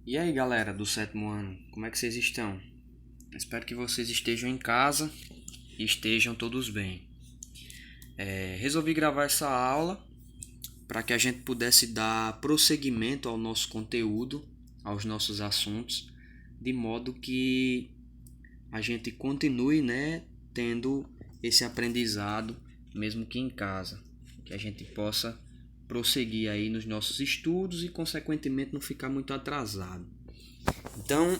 E aí, galera do sétimo ano, como é que vocês estão? Espero que vocês estejam em casa e estejam todos bem. Resolvi gravar essa aula para que a gente pudesse dar prosseguimento ao nosso conteúdo, aos nossos assuntos, de modo que a gente continue, né, tendo esse aprendizado, mesmo que em casa, que a gente possa prosseguir aí nos nossos estudos e, consequentemente, não ficar muito atrasado. Então,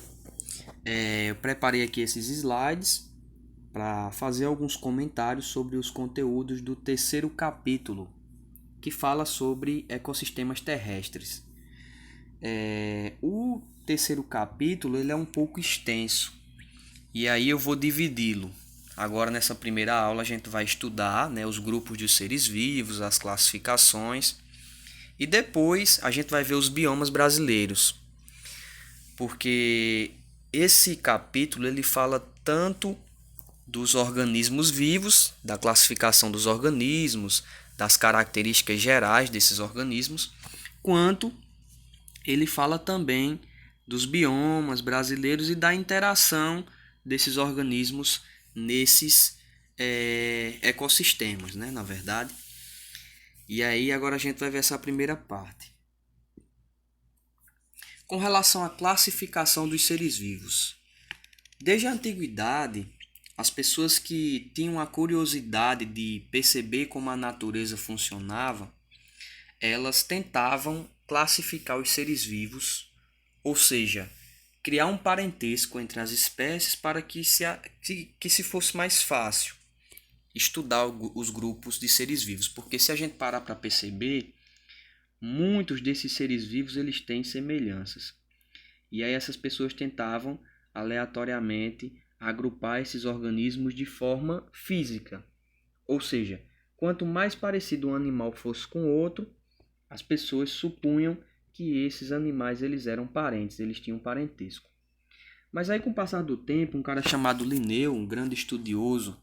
eu preparei aqui esses slides para fazer alguns comentários sobre os conteúdos do terceiro capítulo, que fala sobre ecossistemas terrestres. O terceiro capítulo ele é um pouco extenso e aí eu vou dividi-lo. Agora, nessa primeira aula, a gente vai estudar, né, os grupos de seres vivos, as classificações, e depois a gente vai ver os biomas brasileiros, porque esse capítulo ele fala tanto dos organismos vivos, da classificação dos organismos, das características gerais desses organismos, quanto ele fala também dos biomas brasileiros e da interação desses organismos nesses ecossistemas, né, na verdade. E aí agora a gente vai ver essa primeira parte. Com relação à classificação dos seres vivos. Desde a antiguidade, as pessoas que tinham a curiosidade de perceber como a natureza funcionava, elas tentavam classificar os seres vivos, ou seja, criar um parentesco entre as espécies para que se fosse mais fácil estudar os grupos de seres vivos. Porque se a gente parar para perceber, muitos desses seres vivos eles têm semelhanças. E aí essas pessoas tentavam aleatoriamente agrupar esses organismos de forma física. Ou seja, quanto mais parecido um animal fosse com o outro, as pessoas supunham que esses animais eles eram parentes, eles tinham parentesco. Mas aí com o passar do tempo, um cara chamado Linneu, um grande estudioso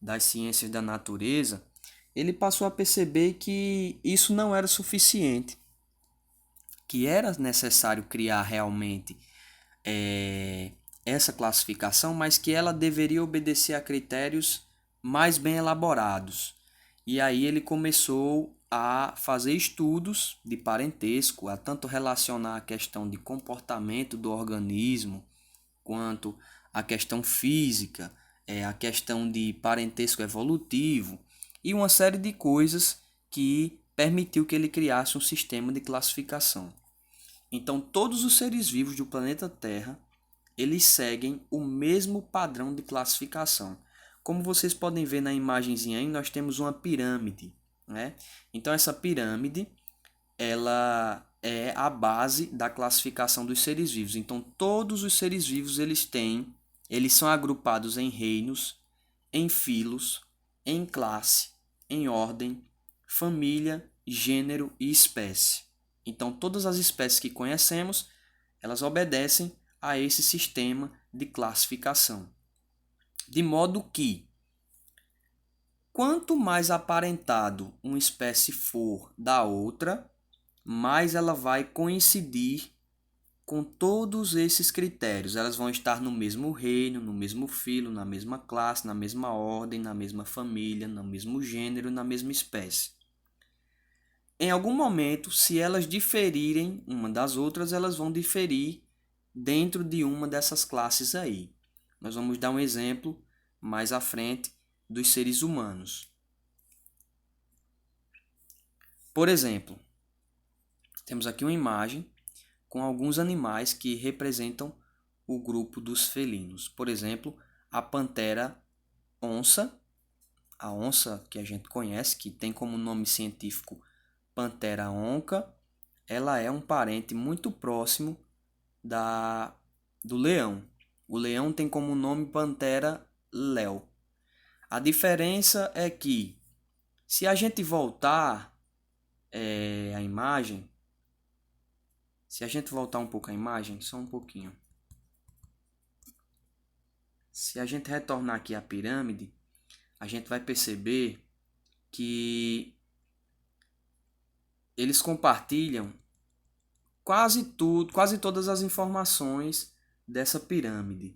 das ciências da natureza, ele passou a perceber que isso não era suficiente, que era necessário criar realmente é, essa classificação, mas que ela deveria obedecer a critérios mais bem elaborados. E aí ele começou a fazer estudos de parentesco, a tanto relacionar a questão de comportamento do organismo, quanto a questão física, a questão de parentesco evolutivo e uma série de coisas que permitiu que ele criasse um sistema de classificação. Então, todos os seres vivos do planeta Terra, eles seguem o mesmo padrão de classificação. Como vocês podem ver na imagenzinha aí, nós temos uma pirâmide, né? Então, essa pirâmide, ela é a base da classificação dos seres vivos. Então, todos os seres vivos, eles são agrupados em reinos, em filos, em classe, em ordem, família, gênero e espécie. Então, todas as espécies que conhecemos, elas obedecem a esse sistema de classificação. De modo que, quanto mais aparentado uma espécie for da outra, mais ela vai coincidir com todos esses critérios. Elas vão estar no mesmo reino, no mesmo filo, na mesma classe, na mesma ordem, na mesma família, no mesmo gênero, na mesma espécie. Em algum momento, se elas diferirem uma das outras, elas vão diferir dentro de uma dessas classes aí. Nós vamos dar um exemplo mais à frente dos seres humanos. Por exemplo, temos aqui uma imagem com alguns animais que representam o grupo dos felinos. Por exemplo, a pantera onça, a onça que a gente conhece, que tem como nome científico Panthera onca, ela é um parente muito próximo do leão. O leão tem como nome Panthera leo. A diferença é que, se a gente voltar a imagem, se a gente voltar um pouco a imagem, só um pouquinho. Se a gente retornar aqui à pirâmide, a gente vai perceber que eles compartilham quase todas as informações dessa pirâmide.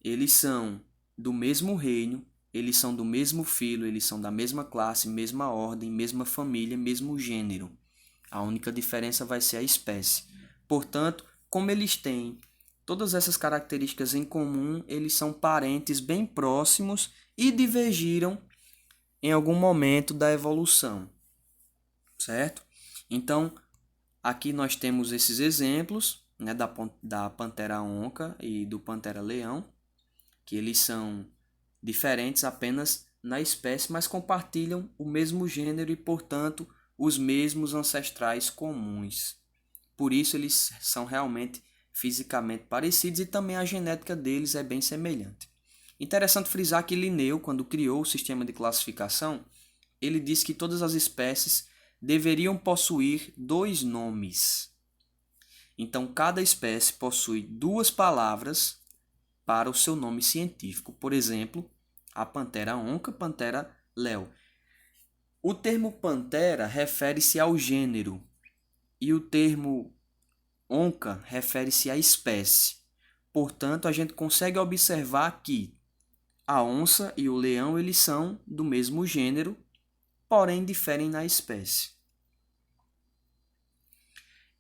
Eles são do mesmo reino, eles são do mesmo filo, eles são da mesma classe, mesma ordem, mesma família, mesmo gênero. A única diferença vai ser a espécie. Portanto, como eles têm todas essas características em comum, eles são parentes bem próximos e divergiram em algum momento da evolução, certo? Então, aqui nós temos esses exemplos, né, da pantera onca e do pantera-leão, que eles são diferentes apenas na espécie, mas compartilham o mesmo gênero e, portanto, os mesmos ancestrais comuns. Por isso, eles são realmente fisicamente parecidos e também a genética deles é bem semelhante. Interessante frisar que Linneu, quando criou o sistema de classificação, ele disse que todas as espécies deveriam possuir 2 nomes. Então, cada espécie possui 2 palavras para o seu nome científico. Por exemplo, a pantera onca, pantera leo. O termo pantera refere-se ao gênero e o termo onca refere-se à espécie. Portanto, a gente consegue observar que a onça e o leão eles são do mesmo gênero, porém diferem na espécie.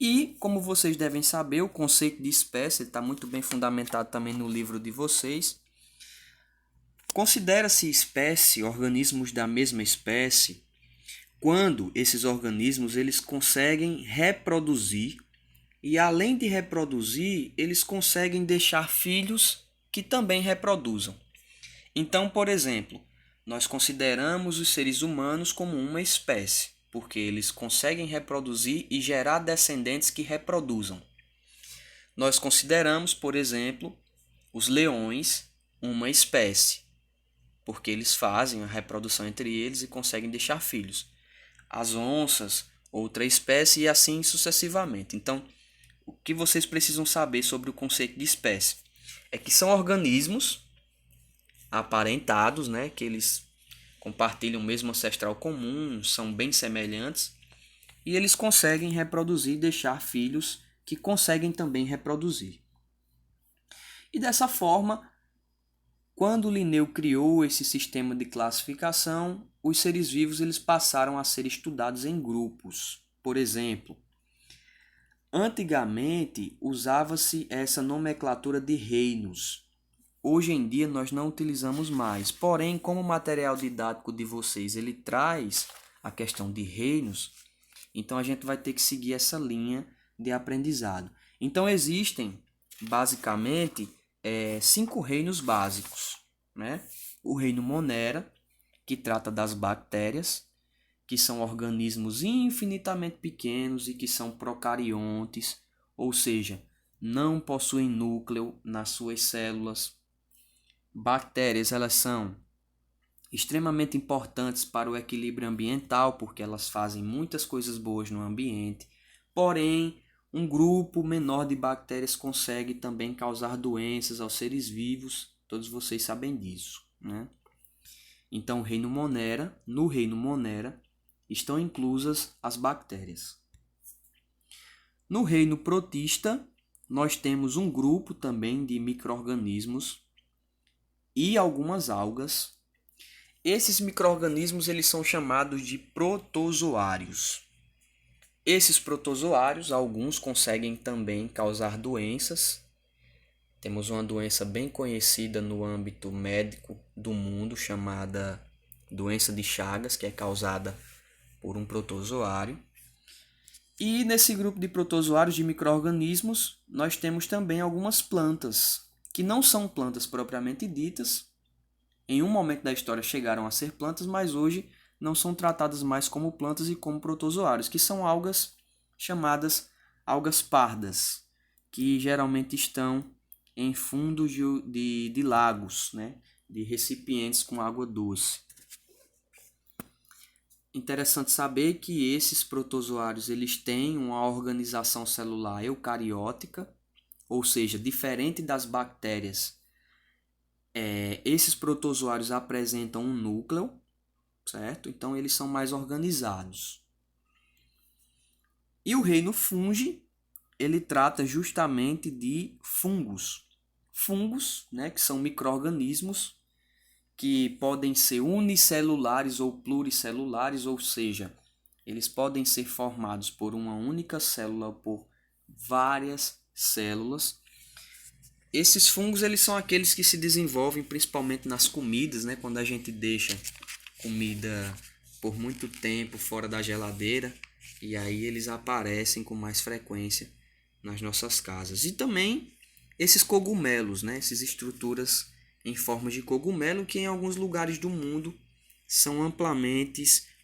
E, como vocês devem saber, o conceito de espécie está muito bem fundamentado também no livro de vocês. Considera-se espécie organismos da mesma espécie quando esses organismos eles conseguem reproduzir e, além de reproduzir, eles conseguem deixar filhos que também reproduzam. Então, por exemplo, nós consideramos os seres humanos como uma espécie, porque eles conseguem reproduzir e gerar descendentes que reproduzam. Nós consideramos, por exemplo, os leões uma espécie, porque eles fazem a reprodução entre eles e conseguem deixar filhos. As onças, outra espécie e assim sucessivamente. Então, o que vocês precisam saber sobre o conceito de espécie é que são organismos aparentados, né, que eles compartilham o mesmo ancestral comum, são bem semelhantes, e eles conseguem reproduzir e deixar filhos que conseguem também reproduzir. E dessa forma, quando Linneu criou esse sistema de classificação, os seres vivos eles passaram a ser estudados em grupos. Por exemplo, antigamente usava-se essa nomenclatura de reinos. Hoje em dia nós não utilizamos mais. Porém, como o material didático de vocês ele traz a questão de reinos, então a gente vai ter que seguir essa linha de aprendizado. Então existem basicamente 5 reinos básicos, né? O reino Monera, que trata das bactérias, que são organismos infinitamente pequenos e que são procariontes, ou seja, não possuem núcleo nas suas células. Bactérias, elas são extremamente importantes para o equilíbrio ambiental, porque elas fazem muitas coisas boas no ambiente. Porém, um grupo menor de bactérias consegue também causar doenças aos seres vivos. Todos vocês sabem disso, né? Então, no reino Monera, estão inclusas as bactérias. No reino Protista, nós temos um grupo também de micro-organismos e algumas algas. Esses micro-organismos eles são chamados de protozoários. Esses protozoários, alguns conseguem também causar doenças. Temos uma doença bem conhecida no âmbito médico do mundo, chamada doença de Chagas, que é causada por um protozoário. E nesse grupo de protozoários de micro-organismos, nós temos também algumas plantas, que não são plantas propriamente ditas. Em um momento da história chegaram a ser plantas, mas hoje não são tratadas mais como plantas e como protozoários, que são algas chamadas algas pardas, que geralmente estão em fundos de lagos, né? De recipientes com água doce. Interessante saber que esses protozoários eles têm uma organização celular eucariótica, ou seja, diferente das bactérias. Esses protozoários apresentam um núcleo, certo? Então eles são mais organizados. E o reino fungi, ele trata justamente de fungos. Fungos, né, que são micro-organismos que podem ser unicelulares ou pluricelulares, ou seja, eles podem ser formados por uma única célula ou por várias células. Esses fungos, eles são aqueles que se desenvolvem principalmente nas comidas, né? Quando a gente deixa comida por muito tempo fora da geladeira, e aí eles aparecem com mais frequência nas nossas casas. E também esses cogumelos, né? Essas estruturas em forma de cogumelo que em alguns lugares do mundo são amplamente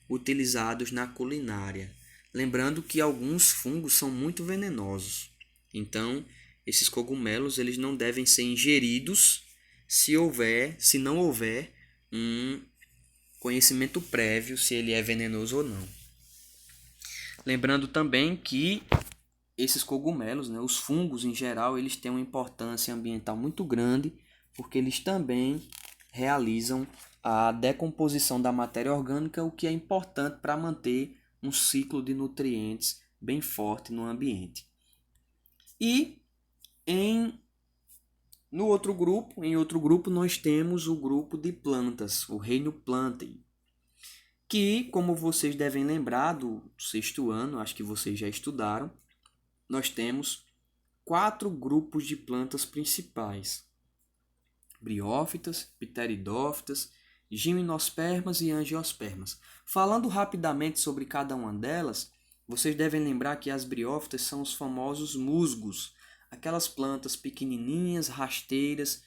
utilizados na culinária. Lembrando que alguns fungos são muito venenosos. Então, esses cogumelos eles não devem ser ingeridos se não houver um conhecimento prévio se ele é venenoso ou não. Lembrando também que esses cogumelos, né, os fungos em geral, eles têm uma importância ambiental muito grande, porque eles também realizam a decomposição da matéria orgânica, o que é importante para manter um ciclo de nutrientes bem forte no ambiente. E em outro grupo nós temos o grupo de plantas, o reino Plantae, que, como vocês devem lembrar do sexto ano, acho que vocês já estudaram, nós temos 4 grupos de plantas principais: briófitas, pteridófitas, gimnospermas e angiospermas. Falando rapidamente sobre cada uma delas, vocês devem lembrar que as briófitas são os famosos musgos, aquelas plantas pequenininhas, rasteiras,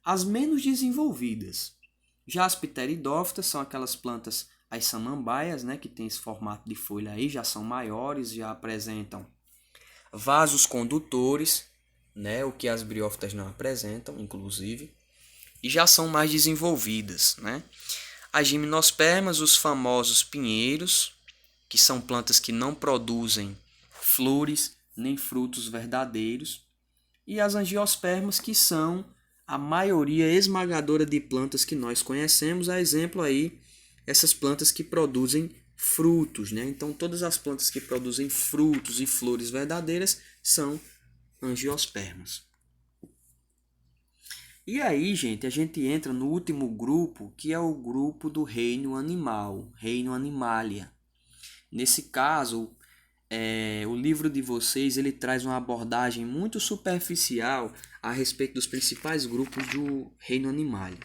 as menos desenvolvidas. Já as pteridófitas são aquelas plantas, as samambaias, né, que tem esse formato de folha aí, já são maiores, já apresentam vasos condutores, né, o que as briófitas não apresentam, inclusive, e já são mais desenvolvidas, né? As gimnospermas, os famosos pinheiros, que são plantas que não produzem flores nem frutos verdadeiros, e as angiospermas, que são a maioria esmagadora de plantas que nós conhecemos, a exemplo aí, essas plantas que produzem frutos, né? Então, todas as plantas que produzem frutos e flores verdadeiras são angiospermas. E aí, gente, a gente entra no último grupo, que é o grupo do reino animal, reino Animalia. Nesse caso, o livro de vocês ele traz uma abordagem muito superficial a respeito dos principais grupos do reino Animalia.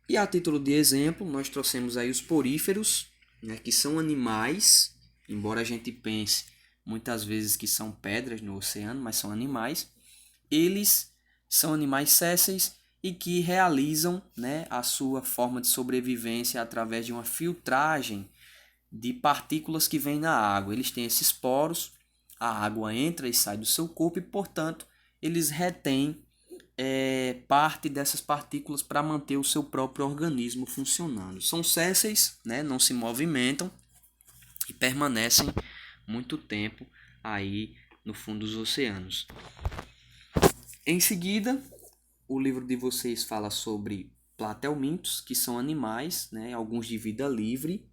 E a título de exemplo, nós trouxemos aí os poríferos, né, que são animais, embora a gente pense muitas vezes que são pedras no oceano, mas são animais. Eles são animais sésseis e que realizam, né, a sua forma de sobrevivência através de uma filtragem de partículas que vêm na água. Eles têm esses poros, a água entra e sai do seu corpo e, portanto, eles retêm parte dessas partículas para manter o seu próprio organismo funcionando. São sésseis, né, não se movimentam e permanecem muito tempo aí no fundo dos oceanos. Em seguida, o livro de vocês fala sobre platelmintos, que são animais, né, alguns de vida livre,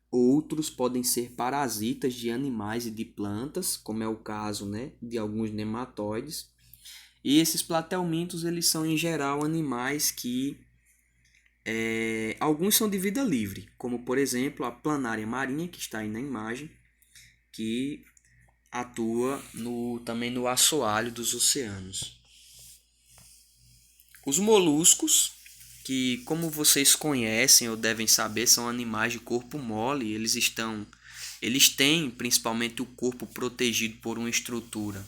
outros podem ser parasitas de animais e de plantas, como é o caso, né, de alguns nematóides. E esses platelmintos, eles são em geral animais que alguns são de vida livre, como por exemplo a planária marinha, que está aí na imagem, que atua também no assoalho dos oceanos. Os moluscos, que como vocês conhecem ou devem saber, são animais de corpo mole. Eles têm principalmente o corpo protegido por uma estrutura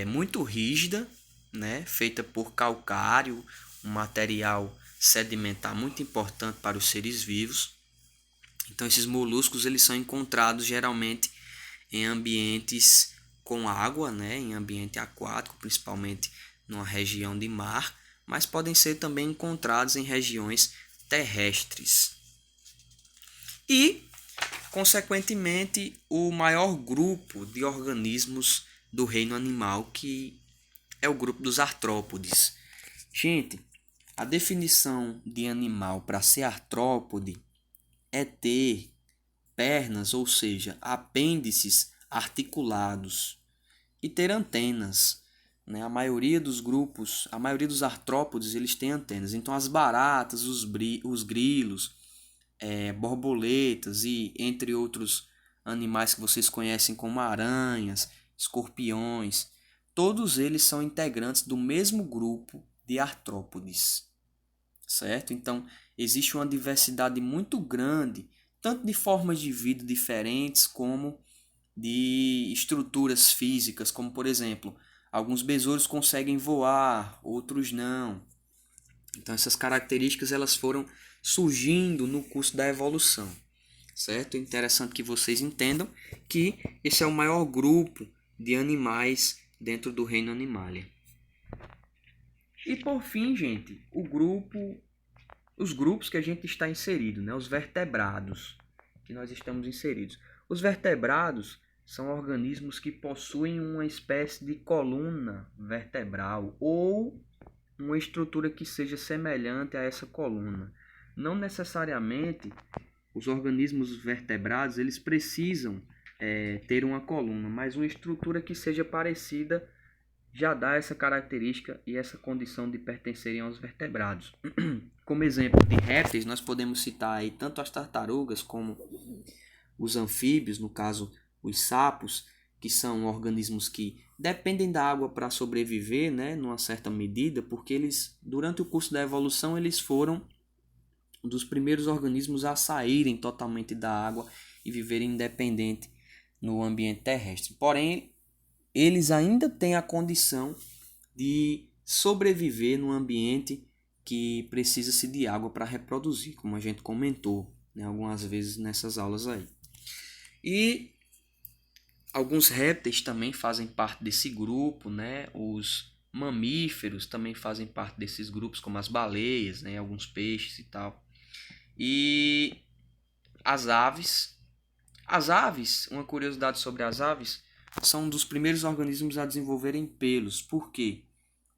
muito rígida, né, feita por calcário, um material sedimentar muito importante para os seres vivos. Então esses moluscos eles são encontrados geralmente em ambientes com água, né, em ambiente aquático, principalmente numa região de mar, mas podem ser também encontrados em regiões terrestres. E, consequentemente, o maior grupo de organismos do reino animal, que é o grupo dos artrópodes. Gente, a definição de animal para ser artrópode é ter pernas, ou seja, apêndices articulados e ter antenas, né? A maioria dos grupos, a maioria dos artrópodes, eles têm antenas. Então as baratas, os grilos, borboletas e entre outros animais que vocês conhecem como aranhas, escorpiões, todos eles são integrantes do mesmo grupo de artrópodes, certo? Então existe uma diversidade muito grande, tanto de formas de vida diferentes como de estruturas físicas, como por exemplo, alguns besouros conseguem voar, outros não. Então essas características elas foram surgindo no curso da evolução, certo? É interessante que vocês entendam que esse é o maior grupo de animais dentro do reino Animalia. E por fim, gente, os grupos que a gente está inserido, né? Os vertebrados que nós estamos inseridos. Os vertebrados são organismos que possuem uma espécie de coluna vertebral ou uma estrutura que seja semelhante a essa coluna. Não necessariamente os organismos vertebrados eles precisam ter uma coluna, mas uma estrutura que seja parecida já dá essa característica e essa condição de pertencerem aos vertebrados. Como exemplo de répteis, nós podemos citar aí tanto as tartarugas como os anfíbios, no caso os sapos, que são organismos que dependem da água para sobreviver, né, numa certa medida, porque eles, durante o curso da evolução, eles foram um dos primeiros organismos a saírem totalmente da água e viverem independente no ambiente terrestre. Porém, eles ainda têm a condição de sobreviver num ambiente que precisa-se de água para reproduzir, como a gente comentou, né, algumas vezes nessas aulas aí. E alguns répteis também fazem parte desse grupo, né? Os mamíferos também fazem parte desses grupos, como as baleias, né? Alguns peixes e tal. E as aves. As aves, uma curiosidade sobre as aves, são um dos primeiros organismos a desenvolverem pelos. Por quê?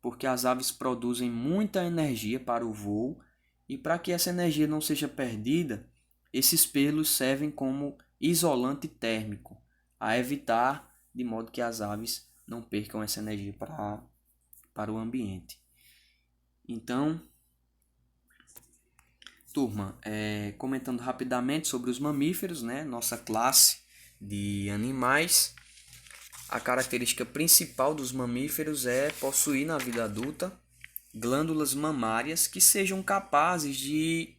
Porque as aves produzem muita energia para o voo e para que essa energia não seja perdida, esses pelos servem como isolante térmico, a evitar de modo que as aves não percam essa energia para o ambiente. Então, turma, comentando rapidamente sobre os mamíferos, né, nossa classe de animais, a característica principal dos mamíferos é possuir na vida adulta glândulas mamárias que sejam capazes de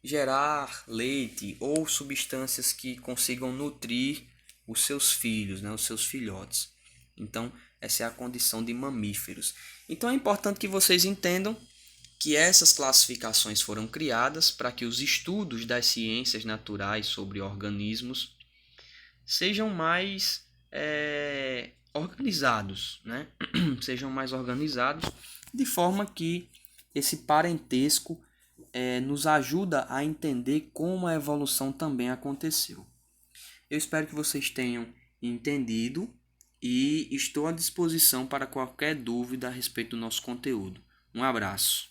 gerar leite ou substâncias que consigam nutrir os seus filhos, né, os seus filhotes. Então, essa é a condição de mamíferos. Então, é importante que vocês entendam que essas classificações foram criadas para que os estudos das ciências naturais sobre organismos sejam mais organizados, né? Sejam mais organizados de forma que esse parentesco nos ajuda a entender como a evolução também aconteceu. Eu espero que vocês tenham entendido e estou à disposição para qualquer dúvida a respeito do nosso conteúdo. Um abraço.